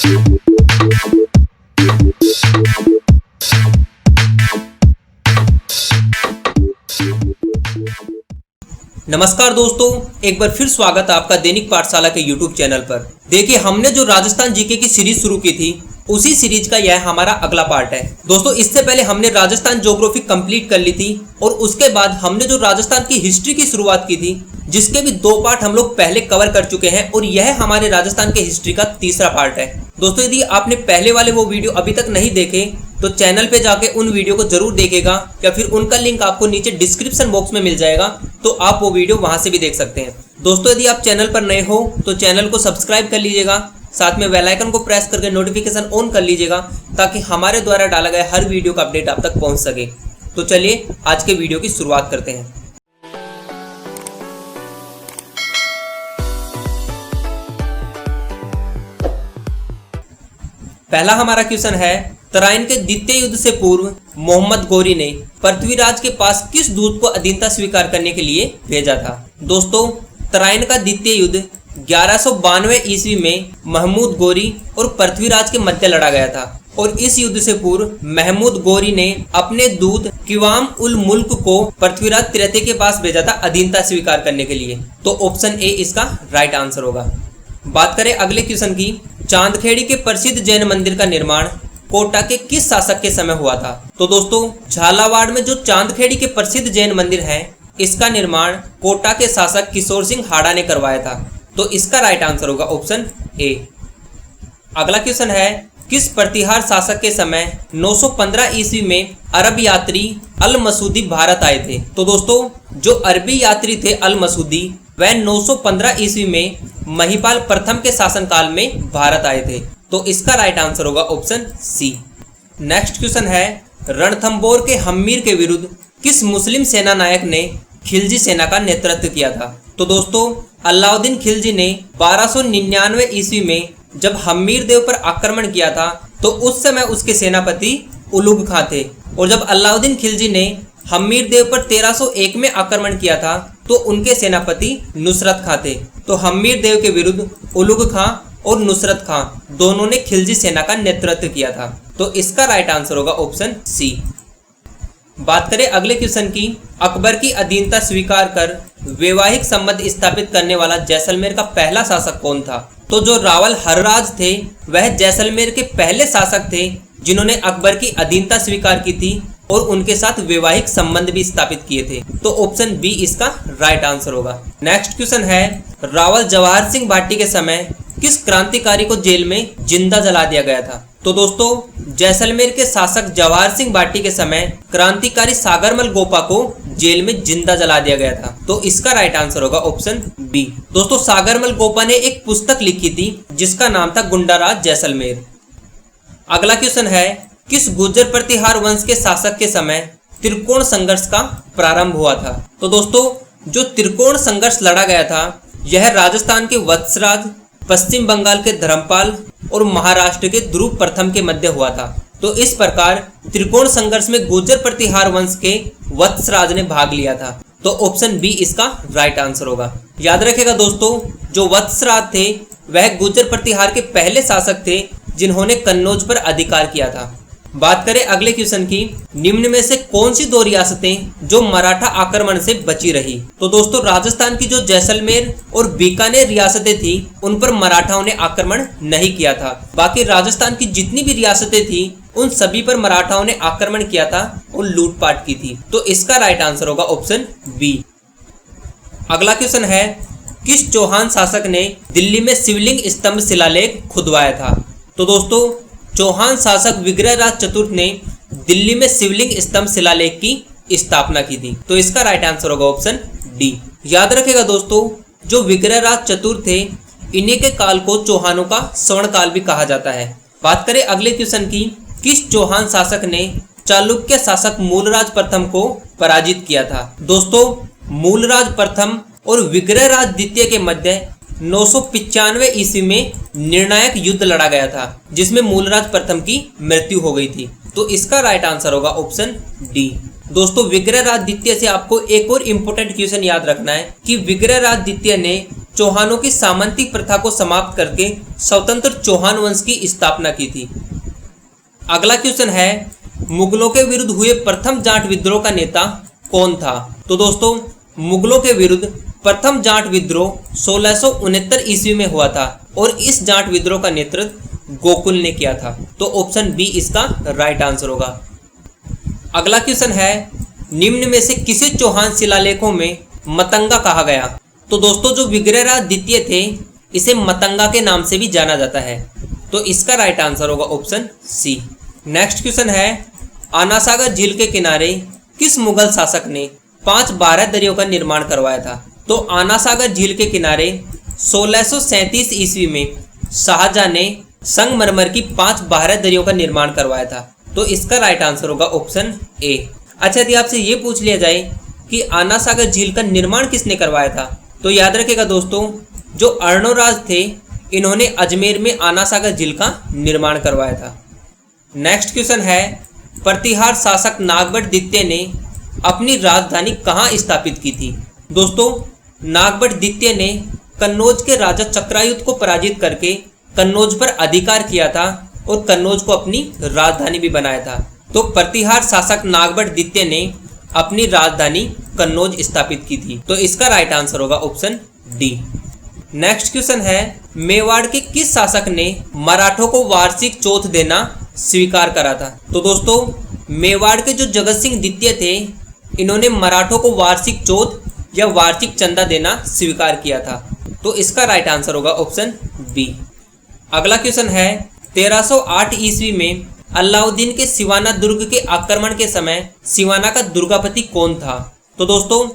नमस्कार दोस्तों, एक बार फिर स्वागत है आपका दैनिक पाठशाला के YouTube चैनल पर। देखिए, हमने जो राजस्थान जीके की सीरीज शुरू की थी उसी सीरीज का यह हमारा अगला पार्ट है। दोस्तों, इससे पहले हमने राजस्थान ज्योग्राफी कंप्लीट कर ली थी और उसके बाद हमने जो राजस्थान की हिस्ट्री की शुरुआत की थी, जिसके भी 2 पार्ट हम लोग पहले कवर कर चुके हैं और यह हमारे राजस्थान के हिस्ट्री का तीसरा पार्ट है। दोस्तों, यदि आपने पहले वाले वो वीडियो अभी तक नहीं देखे तो चैनल पे जाके उन वीडियो को जरूर देखेगा या फिर उनका लिंक आपको नीचे डिस्क्रिप्शन बॉक्स में मिल जाएगा, तो आप वो वीडियो वहां से भी देख सकते हैं। दोस्तों, यदि आप चैनल पर नए हो तो चैनल को सब्सक्राइब कर लीजिएगा, साथ में बेल आइकन को प्रेस करके नोटिफिकेशन ऑन कर लीजिएगा ताकि हमारे द्वारा डाला गया हर वीडियो का अपडेट आप तक पहुंच सके। तो चलिए आज के वीडियो की शुरुआत करते हैं। पहला हमारा क्वेश्चन है, तराइन के द्वितीय युद्ध से पूर्व मोहम्मद गौरी ने पृथ्वीराज के पास किस दूत को अधीनता स्वीकार करने के लिए भेजा था? दोस्तों, तराइन का द्वितीय युद्ध 1192 ईस्वी में महमूद गौरी और पृथ्वीराज के मध्य लड़ा गया था और इस युद्ध से पूर्व महमूद गौरी ने अपने दूत किवाम उल मुल्क को पृथ्वीराज तृतीय के पास भेजा था अधीनता स्वीकार करने के लिए। तो ऑप्शन ए इसका राइट आंसर होगा। बात करें अगले क्वेश्चन की, चांदखेड़ी के प्रसिद्ध जैन मंदिर का निर्माण कोटा के किस शासक के समय हुआ था? तो दोस्तों, झालावाड़ में जो चांदखेड़ी के प्रसिद्ध जैन मंदिर है, इसका निर्माण कोटा के शासक किशोर सिंह हाड़ा ने करवाया था। तो इसका राइट आंसर होगा ऑप्शन ए। अगला क्वेश्चन है, किस प्रतिहार शासक के समय 915 ईस्वी में अरब यात्री अल मसूदी भारत आए थे? तो दोस्तों, जो अरबी यात्री थे अल मसूदी, वह 915 ईस्वी में महिपाल प्रथम के शासनकाल में भारत आए थे। तो इसका राइट आंसर होगा ऑप्शन सी। नेक्स्ट क्वेश्चन है, रणथंबोर के हम्मीर के विरुद्ध किस मुस्लिम सेना नायक ने खिलजी सेना का नेतृत्व किया था? तो दोस्तों, अलाउद्दीन खिलजी ने 1299 ईस्वी में जब हम्मीर देव पर आक्रमण किया था तो उस समय उसके सेनापति उलुग खां थे और जब अलाउद्दीन खिलजी ने हम्मीर देव पर 1301 में आक्रमण किया था तो उनके सेनापति नुसरत खां थे। तो हम्मीर देव के विरुद्ध उलुग खां और नुसरत खां दोनों ने खिलजी सेना का नेतृत्व किया था। तो इसका राइट आंसर होगा ऑप्शन सी। बात करें अगले क्वेश्चन की, अकबर की अधीनता स्वीकार कर वैवाहिक संबंध स्थापित करने वाला जैसलमेर का पहला शासक कौन था? तो जो रावल हर्राज थे वह जैसलमेर के पहले शासक थे जिन्होंने अकबर की अधीनता स्वीकार की थी और उनके साथ वैवाहिक संबंध भी स्थापित किए थे। तो ऑप्शन बी इसका राइट आंसर होगा। नेक्स्ट क्वेश्चन है, रावल जवाहर सिंह भाटी के समय किस क्रांतिकारी को जेल में जिंदा जला दिया गया था? तो दोस्तों, जैसलमेर के शासक जवाहर सिंह भाटी के समय क्रांतिकारी सागरमल गोपा को जेल में जिंदा जला दिया गया था। तो इसका राइट आंसर होगा ऑप्शन बी। दोस्तों, सागरमल गोपा ने एक पुस्तक लिखी थी जिसका नाम था गुंडाराज जैसलमेर। अगला क्वेश्चन है, किस गुर्जर प्रतिहार वंश के शासक के समय त्रिकोण संघर्ष का प्रारंभ हुआ था? तो दोस्तों, जो त्रिकोण संघर्ष लड़ा गया था यह राजस्थान के वत्सराज, पश्चिम बंगाल के धर्मपाल और महाराष्ट्र के ध्रुव प्रथम के मध्य हुआ था। तो इस प्रकार त्रिकोण संघर्ष में गुर्जर प्रतिहार वंश के वत्सराज ने भाग लिया था। तो ऑप्शन बी इसका राइट आंसर होगा। याद रखेगा दोस्तों, जो वत्सराज थे वह गुर्जर प्रतिहार के पहले शासक थे जिन्होंने कन्नौज पर अधिकार किया था। बात करें अगले क्वेश्चन की, निम्न में से कौन सी 2 रियासतें जो मराठा आक्रमण से बची रही? तो दोस्तों, राजस्थान की जो जैसलमेर और बीकानेर रियासतें थी उन पर मराठाओं ने आक्रमण नहीं किया था। बाकी राजस्थान की जितनी भी रियासतें थी उन सभी पर मराठाओं ने आक्रमण किया था और लूटपाट की थी। तो इसका राइट आंसर होगा ऑप्शन बी। अगला क्वेश्चन है, किस चौहान शासक ने दिल्ली में शिवलिंग स्तंभ शिलालेख खुदवाया था? तो दोस्तों, चौहान शासक विग्रहराज चतुर्थ ने दिल्ली में शिवलिंग स्तंभ शिलालेख की स्थापना की थी। तो इसका राइट आंसर होगा ऑप्शन डी। याद रखेगा दोस्तों, जो विग्रहराज चतुर्थ थे इन्हीं के काल को चौहानों का स्वर्ण काल भी कहा जाता है। बात करें अगले क्वेश्चन की, किस चौहान शासक ने चालुक्य शासक मूलराज प्रथम को पराजित किया था? दोस्तों, मूलराज प्रथम और विग्रहराज द्वितीय के मध्य 995 ईस्वी में निर्णायक युद्ध लड़ा गया था जिसमें मूलराज प्रथम की मृत्यु हो गई थी। तो इसका राइट आंसर होगा ऑप्शन डी। दोस्तों, विग्रहराज द्वितीय से आपको एक और इम्पोर्टेंट क्वेश्चन याद रखना है कि विग्रहराज द्वितीय ने चौहानों की सामंतिक प्रथा को समाप्त करके स्वतंत्र चौहान वंश की स्थापना की थी। अगला क्वेश्चन है, मुगलों के विरुद्ध हुए प्रथम जाट विद्रोह का नेता कौन था? तो दोस्तों, मुगलों के विरुद्ध प्रथम जाट विद्रोह 1669 ईस्वी में हुआ था और इस जाट विद्रोह का नेतृत्व गोकुल ने किया था। तो ऑप्शन बी इसका राइट आंसर होगा। अगला क्वेश्चन है, निम्न में से किसे चौहान शिलालेखों में मतंगा कहा गया? तो दोस्तों, जो विग्रहराज द्वितीय थे इसे मतंगा के नाम से भी जाना जाता है। तो इसका राइट आंसर होगा ऑप्शन सी। नेक्स्ट क्वेश्चन है, आनासागर झील के किनारे किस मुगल शासक ने 5 बारहदरियों का निर्माण करवाया था? तो आनासागर झील के किनारे 1637 ईस्वी में शाहजहां ने संगमरमर की 5 बारहदरियों का निर्माण करवाया था। तो इसका राइट आंसर होगा ऑप्शन ए। अच्छा, यदि आपसे ये पूछ लिया जाए कि आनासागर झील का निर्माण किसने करवाया था, तो याद रखिएगा दोस्तों, जो अर्णोराज थे इन्होंने अजमेर में आनासागर झील का निर्माण करवाया था। नेक्स्ट क्वेश्चन है, प्रतिहार शासक नागभट्ट द्वितीय ने अपनी राजधानी कहाँ स्थापित की थी? दोस्तों, नागभट्ट द्वितीय ने कन्नौज के राजा चक्रायुध को पराजित करके कन्नौज पर अधिकार किया था और कन्नौज को अपनी राजधानी भी बनाया था। तो प्रतिहार शासक नागभट्ट द्वितीय ने अपनी राजधानी कन्नौज स्थापित की थी। तो इसका राइट आंसर होगा ऑप्शन डी। नेक्स्ट क्वेश्चन है, मेवाड़ के किस शासक ने मराठों को वार्षिक चौथ देना स्वीकार करा था? तो दोस्तों, मेवाड़ के जो जगत सिंह द्वितीय थे इन्होंने मराठों को वार्षिक चौथ या वार्षिक चंदा देना स्वीकार किया था। तो इसका राइट आंसर होगा ऑप्शन बी। अगला क्वेश्चन है, 1308 ईस्वी में अलाउद्दीन के सिवाना दुर्ग के आक्रमण के समय सिवाना का दुर्गापति कौन था? तो दोस्तों,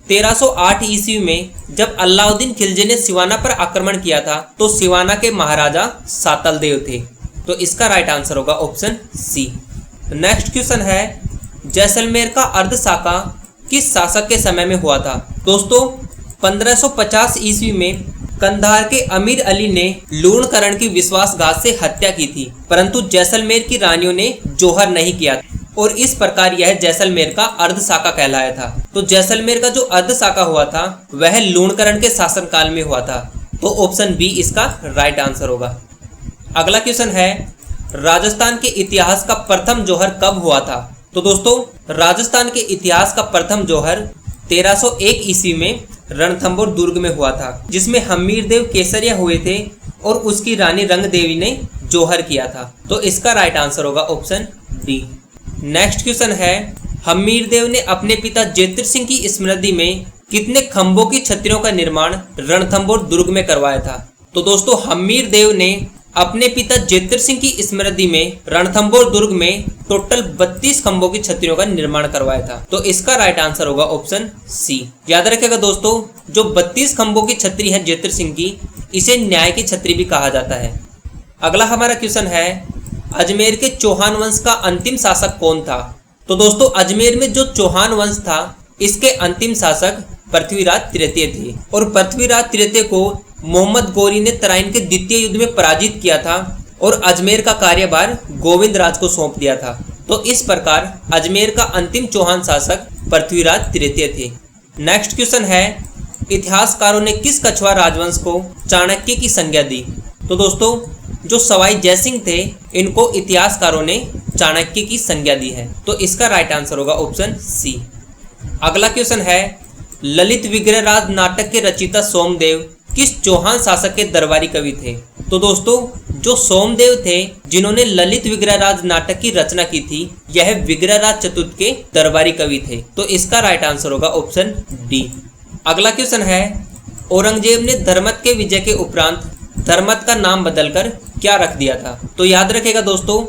1308 ईस्वी में जब अलाउद्दीन खिलजी ने सिवाना पर आक्रमण किया था तो सिवाना के महाराजा सातलदेव थे। तो इसका राइट आंसर होगा ऑप्शन सी। नेक्स्ट क्वेश्चन है, जैसलमेर का अर्धशाका किस शासक के समय में हुआ था? दोस्तों, 1550 ईस्वी में कंधार के अमीर अली ने लूणकरण की विश्वासघात से हत्या की थी, परंतु जैसलमेर की रानियों ने जोहर नहीं किया और इस प्रकार यह जैसलमेर का अर्धशाका कहलाया था। तो जैसलमेर का जो अर्धशाका हुआ था वह लूणकरण के शासनकाल में हुआ था। तो ऑप्शन बी इसका राइट आंसर होगा। अगला क्वेश्चन है, राजस्थान के इतिहास का प्रथम जोहर कब हुआ था? तो दोस्तों, राजस्थान के इतिहास का प्रथम जोहर 1301 ईस्वी में रणथंभौर दुर्ग में हुआ था, जिसमें हमीरदेव केसरिया हुए थे और उसकी रानी रंगदेवी ने जोहर किया था। तो इसका राइट आंसर होगा ऑप्शन डी। नेक्स्ट क्वेश्चन है, हमीरदेव ने अपने पिता जेत्र सिंह की स्मृति में कितने खंभों की छतरियों का निर्माण रणथंभौर दुर्ग में करवाया था? तो दोस्तों, हमीरदेव ने अपने पिता जेत्र सिंह की स्मृति में रणथंभौर दुर्ग में टोटल 32 खंभों की छतरियों का निर्माण करवाया था। तो इसका राइट आंसर होगा ऑप्शन सी। याद रखिएगा दोस्तों, जो 32 खंभों की छतरी है जेत्र सिंह की, इसे न्याय की छतरी भी कहा जाता है। अगला हमारा क्वेश्चन है, अजमेर के चौहान वंश का अंतिम शासक कौन था? तो दोस्तों, अजमेर में जो चौहान वंश था इसके अंतिम शासक पृथ्वीराज तृतीय थे और पृथ्वीराज तृतीय को मोहम्मद गौरी ने तराइन के द्वितीय युद्ध में पराजित किया था और अजमेर का कार्यभार गोविंद राज को सौंप दिया था। तो इस प्रकार अजमेर का अंतिम चौहान शासक पृथ्वीराज तृतीय थे। नेक्स्ट क्वेश्चन है, इतिहासकारों ने किस कछवा राजवंश को चाणक्य की संज्ञा दी? तो दोस्तों, जो सवाई जयसिंह थे इनको इतिहासकारों ने चाणक्य की संज्ञा दी है। तो इसका राइट आंसर होगा ऑप्शन सी। अगला क्वेश्चन है, ललित विग्रहराज नाटक के रचयिता सोमदेव किस चौहान शासक के दरबारी कवि थे? तो दोस्तों, जो सोमदेव थे जिन्होंने ललित विग्रहराज नाटक की रचना की थी, यह विग्रहराज चतुर्थ के दरबारी कवि थे। तो इसका राइट आंसर होगा ऑप्शन डी। अगला क्वेश्चन है, औरंगजेब ने धर्मत के विजय के उपरांत धर्मत का नाम बदलकर क्या रख दिया था? तो याद रखिएगा दोस्तों,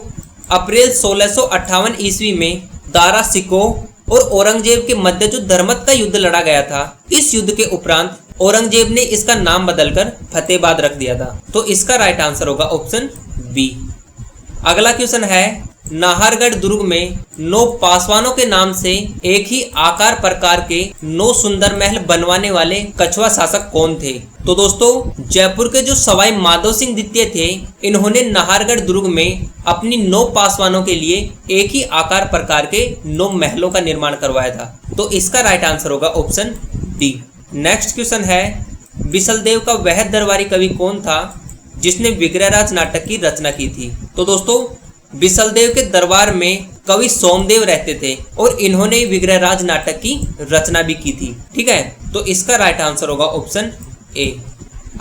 अप्रैल 1658 ईस्वी में दारा सिकोह और औरंगजेब के मध्य जो धर्मत का युद्ध लड़ा गया था, इस युद्ध के उपरांत औरंगजेब ने इसका नाम बदलकर फतेहाबाद रख दिया था। तो इसका राइट आंसर होगा ऑप्शन बी। अगला क्वेश्चन है, नाहरगढ़ दुर्ग में 9 पासवानों के नाम से एक ही आकार प्रकार के 9 सुंदर महल बनवाने वाले कछवा शासक कौन थे? तो दोस्तों, जयपुर के जो सवाई माधव सिंह द्वितीय थे इन्होंने नाहरगढ़ दुर्ग में अपनी 9 पासवानों के लिए एक ही आकार प्रकार के 9 महलों का निर्माण करवाया था। तो इसका राइट आंसर होगा ऑप्शन डी। नेक्स्ट क्वेश्चन है, बिसलदेव का वह दरबारी कवि कौन था जिसने विग्रहराज नाटक की रचना की थी? तो दोस्तों बिसलदेव के दरबार में कवि सोमदेव रहते थे और इन्होंने विग्रहराज नाटक की रचना भी की थी। ठीक है, तो इसका राइट आंसर होगा ऑप्शन ए।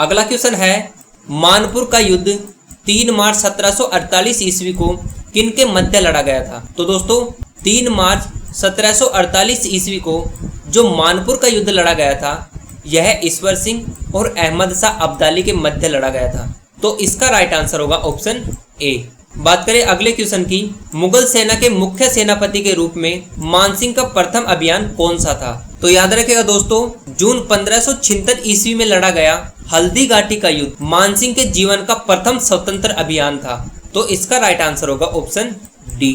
अगला क्वेश्चन है, मानपुर का युद्ध 3 मार्च 1748 ईस्वी को किन के मध्य लड़ा गया था? तो दोस्तों 3 मार्च 1748 ईस्वी को जो मानपुर का युद्ध लड़ा गया था यह ईश्वर सिंह और अहमद शाह अब्दाली के मध्य लड़ा गया था। तो इसका राइट आंसर होगा ऑप्शन ए। बात करें अगले क्वेश्चन की, मुगल सेना के मुख्य सेनापति के रूप में मानसिंह का प्रथम अभियान कौन सा था? तो याद रखिएगा दोस्तों, जून 1576 ईस्वी में लड़ा गया हल्दी घाटी का युद्ध मानसिंह के जीवन का प्रथम स्वतंत्र अभियान था। तो इसका राइट आंसर होगा ऑप्शन डी।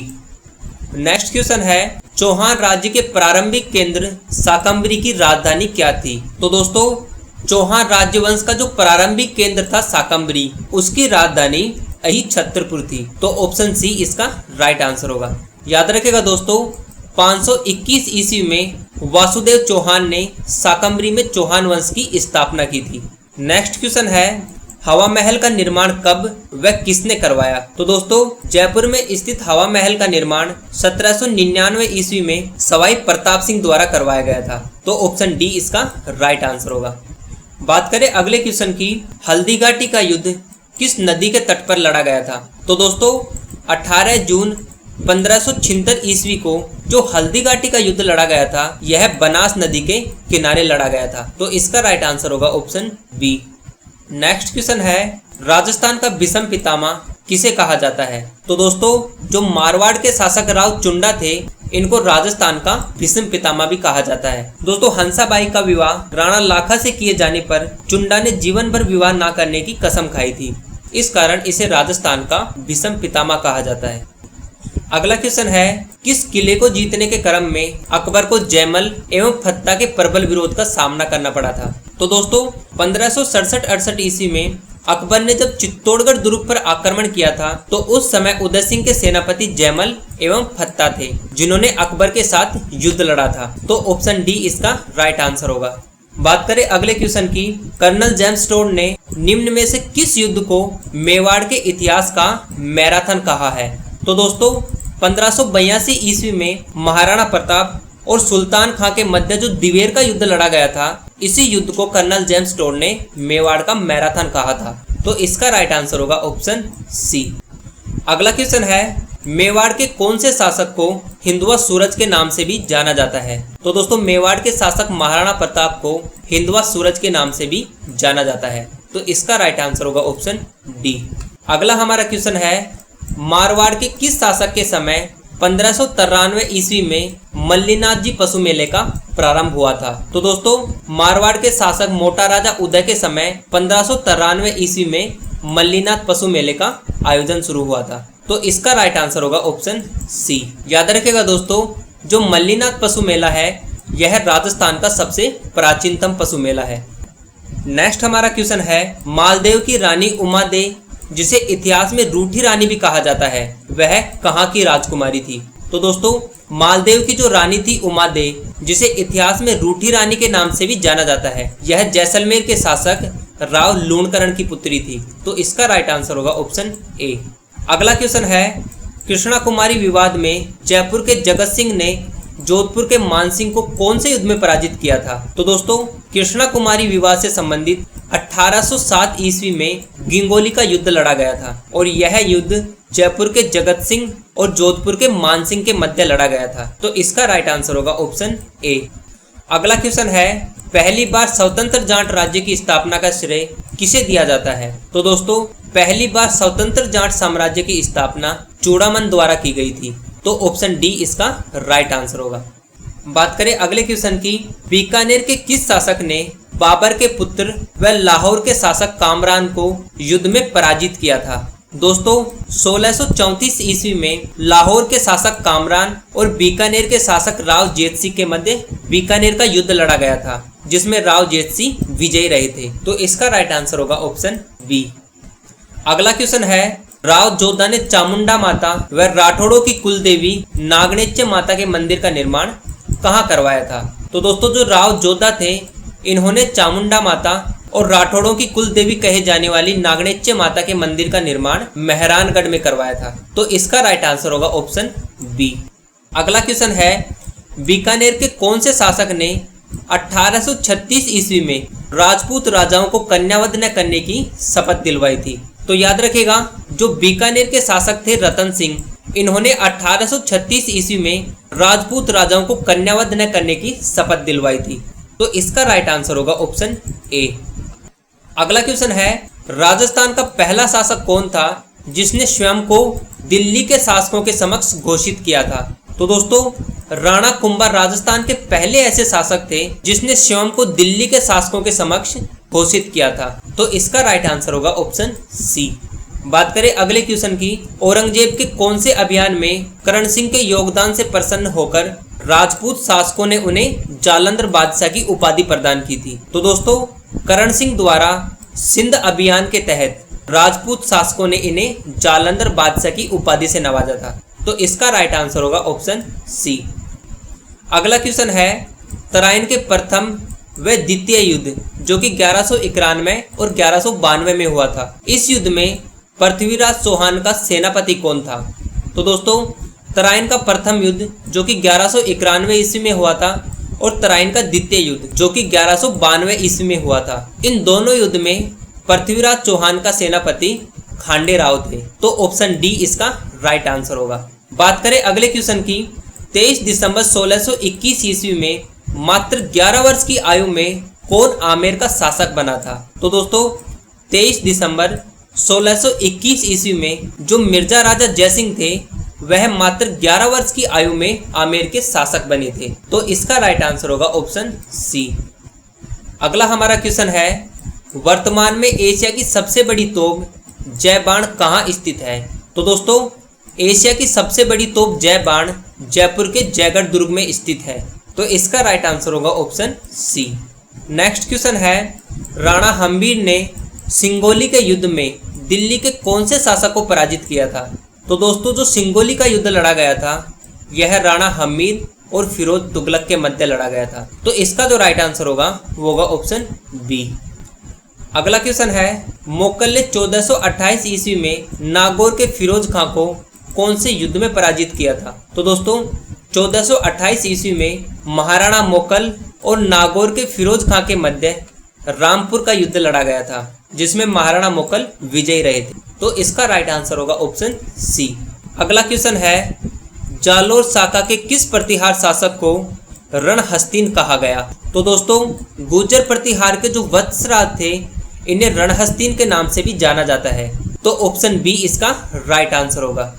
नेक्स्ट क्वेश्चन है, चौहान राज्य के प्रारंभिक केंद्र शाकंभरी की राजधानी क्या थी? तो दोस्तों चौहान राजवंश का जो प्रारंभिक केंद्र था शाकंभरी, उसकी राजधानी अही छत्रपुर थी। तो ऑप्शन सी इसका राइट आंसर होगा। याद रखेगा दोस्तों, 521 ईस्वी में वासुदेव चौहान ने शाकंभरी में चौहान वंश की स्थापना की थी। नेक्स्ट क्वेश्चन है, हवा महल का निर्माण कब व किसने करवाया? तो दोस्तों जयपुर में स्थित हवा महल का निर्माण 1799 ईस्वी में सवाई प्रताप सिंह द्वारा करवाया गया था। तो ऑप्शन डी इसका राइट आंसर होगा। बात करें अगले क्वेश्चन की, हल्दी घाटी का युद्ध किस नदी के तट पर लड़ा गया था? तो दोस्तों 18 जून 1576 ईस्वी को जो हल्दी घाटी का युद्ध लड़ा गया था यह बनास नदी के किनारे लड़ा गया था। तो इसका राइट आंसर होगा ऑप्शन बी। नेक्स्ट क्वेश्चन है, राजस्थान का भीष्म पितामह किसे कहा जाता है? तो दोस्तों जो मारवाड़ के शासक राव चुंडा थे इनको राजस्थान का भीष्म पितामह भी कहा जाता है। दोस्तों हंसाबाई का विवाह राणा लाखा से किए जाने पर चुंडा ने जीवन भर विवाह न करने की कसम खाई थी, इस कारण इसे राजस्थान का भीष्म पितामह कहा जाता है। अगला क्वेश्चन है, किस किले को जीतने के क्रम में अकबर को जयमल एवं फत्ता के प्रबल विरोध का सामना करना पड़ा था? तो दोस्तों 1567-68 ईस्वी में अकबर ने जब चित्तौड़गढ़ दुर्ग पर आक्रमण किया था तो उस समय उदय सिंह के सेनापति जयमल एवं फत्ता थे जिन्होंने अकबर के साथ युद्ध लड़ा था। तो ऑप्शन डी इसका राइट आंसर होगा। बात करें अगले क्वेश्चन की, कर्नल जेम्स टोड ने निम्न में से किस युद्ध को मेवाड़ के इतिहास का मैराथन कहा है? तो दोस्तों 1582 ईस्वी में महाराणा प्रताप और सुल्तान खां के मध्य जो दिवेर का युद्ध लड़ा गया था इसी युद्ध को कर्नल जेम्स टोड ने मेवाड़ का मैराथन कहा था। तो इसका राइट आंसर होगा ऑप्शन सी। अगला क्वेश्चन है, मेवाड़ के कौन से शासक को हिंदुआ सूरज के नाम से भी जाना जाता है? तो दोस्तों मेवाड़ के शासक महाराणा प्रताप को हिंदुआ सूरज के नाम से भी जाना जाता है। तो इसका राइट आंसर होगा ऑप्शन डी। अगला हमारा क्वेश्चन है, मारवाड़ के किस शासक के समय 1593 ईस्वी में मल्लीनाथ जी पशु मेले का प्रारंभ हुआ था? तो दोस्तों मारवाड़ के शासक मोटा राजा उदय के समय 1593 ईस्वी में मल्लीनाथ पशु मेले का आयोजन शुरू हुआ था। तो इसका राइट आंसर होगा ऑप्शन सी। याद रखिएगा दोस्तों, जो मल्लीनाथ पशु मेला है यह राजस्थान का सबसे प्राचीनतम पशु मेला है। नेक्स्ट हमारा क्वेश्चन है, मालदेव की रानी उमा दे जिसे इतिहास में रूठी रानी भी कहा जाता है वह कहाँ की राजकुमारी थी? तो दोस्तों मालदेव की जो रानी थी उमा दे जिसे इतिहास में रूठी रानी के नाम से भी जाना जाता है यह जैसलमेर के शासक राव लूणकरण की पुत्री थी। तो इसका राइट आंसर होगा ऑप्शन ए। अगला क्वेश्चन है, कृष्णा कुमारी विवाद में जयपुर के जगत सिंह ने जोधपुर के मानसिंह को कौन से युद्ध में पराजित किया था? तो दोस्तों कृष्णा कुमारी विवाद से संबंधित 1807 ईस्वी में गिंगोली का युद्ध लड़ा गया था और यह युद्ध जयपुर के जगत सिंह और जोधपुर के मानसिंह के मध्य लड़ा गया था। तो इसका राइट आंसर होगा ऑप्शन ए। अगला क्वेश्चन है, पहली बार स्वतंत्र जाट राज्य की स्थापना का श्रेय किसे दिया जाता है? तो दोस्तों पहली बार स्वतंत्र जाट साम्राज्य की स्थापना चूड़ामन द्वारा की गई थी। तो ऑप्शन डी इसका राइट आंसर होगा। बात करें अगले क्वेश्चन की, बीकानेर के किस शासक ने बाबर के पुत्र व लाहौर के शासक कामरान को युद्ध में पराजित किया था? दोस्तों 1634 ईस्वी में लाहौर के शासक कामरान और बीकानेर के शासक राव जेतसी के मध्य बीकानेर का युद्ध लड़ा गया था जिसमें राव जेतसी विजयी रहे थे। तो इसका राइट आंसर होगा ऑप्शन बी। अगला क्वेश्चन है, राव जोधा ने चामुंडा माता व राठौड़ों की कुल देवी नागणेच्य माता के मंदिर का निर्माण कहाँ करवाया था? तो दोस्तों जो राव जोधा थे इन्होंने चामुंडा माता और राठौड़ों की कुल देवी कहे जाने वाली नागणेच्य माता के मंदिर का निर्माण मेहरानगढ़ में करवाया था। तो इसका राइट आंसर होगा ऑप्शन बी। अगला क्वेश्चन है, बीकानेर के कौन से शासक ने 1836 ईस्वी में राजपूत राजाओं को कन्यावध न करने की शपथ दिलवाई थी? तो याद रखिएगा, जो बीकानेर के शासक थे रतन सिंह, इन्होंने 1836 ईस्वी में राजपूत राजाओं को कन्यावध न करने की शपथ दिलवाई थी। तो इसका राइट आंसर होगा ऑप्शन ए। अगला क्वेश्चन है, राजस्थान का पहला शासक कौन था जिसने स्वयं को दिल्ली के शासकों के समक्ष घोषित किया था? तो दोस्तों, राणा कुंभा राजस्थान के पहले ऐसे शासक थे जिसने स्वयं को दिल्ली के शासकों के समक्ष घोषित किया था। तो इसका राइट आंसर होगा ऑप्शन सी। बात करें अगले क्वेश्चन की, औरंगजेब के कौन से अभियान में करण सिंह के योगदान से प्रसन्न होकर राजपूत शासकों ने उन्हें जालंधर बादशाह की उपाधि प्रदान की थी? तो दोस्तों, करण सिंह द्वारा सिंध अभियान के तहत राजपूत शासकों ने इन्हें जालंधर बादशाह की उपाधि से नवाजा था। तो इसका राइट आंसर होगा ऑप्शन सी। अगला क्वेश्चन है, तराइन के प्रथम व द्वितीय युद्ध जो कि 1191 और 1192 में हुआ था, इस युद्ध में पृथ्वीराज चौहान का सेनापति कौन था? तो दोस्तों, तराइन का प्रथम युद्ध जो कि 1191 ईस्वी में हुआ था और तराइन का द्वितीय युद्ध जो कि 1192 ईस्वी में हुआ था, इन दोनों युद्ध में पृथ्वीराज चौहान का सेनापति खांडे राव थे। तो ऑप्शन डी इसका राइट आंसर होगा। बात करें अगले क्वेश्चन की, 23 दिसंबर 1621 ईस्वी में मात्र 11 वर्ष की आयु में कौन आमेर का शासक बना था? तो दोस्तों, 23 दिसंबर 1621 ईस्वी में जो मिर्जा राजा जयसिंह थे, वह मात्र 11 वर्ष की आयु में आमेर के शासक बने थे। तो इसका राइट आंसर होगा ऑप्शन सी। अगला हमारा क्वेश्चन है, वर्तमान में एशिया की सबसे बड़ी तोप जय बाण कहाँ स्थित है? तो दोस्तों, एशिया की सबसे बड़ी तोप जय बाण जयपुर के जयगढ़ दुर्ग में स्थित है। तो इसका राइट आंसर होगा ऑप्शन सी। नेक्स्ट क्वेश्चन है, राणा हम्बीर ने सिंगोली के युद्ध में दिल्ली के कौन से शासक को पराजित किया था? तो दोस्तों, जो सिंगोली का युद्ध लड़ा गया था, यह राणा हम्बीर और फिरोज तुगलक के मध्य लड़ा गया था। तो इसका जो राइट आंसर होगा वो होगा ऑप्शन बी। अगला क्वेश्चन है, मोक्कल ने 1428 ईस्वी में नागौर के फिरोज खां को कौन से युद्ध में पराजित किया था? तो दोस्तों, 1428 ईस्वी में महाराणा मोक्कल और नागौर के फिरोज खां के मध्य रामपुर का युद्ध लड़ा गया था, जिसमें महाराणा मोक्कल विजयी रहे थे। तो इसका राइट आंसर होगा ऑप्शन सी। अगला क्वेश्चन है, जालोर शाखा के किस प्रतिहार शासक को रणहस्तीन कहा गया? तो दोस्तों, गुर्जर प्रतिहार के जो वत्सराज थे, इन्हें रणहस्तीन के नाम से भी जाना जाता है। तो ऑप्शन बी इसका राइट आंसर होगा।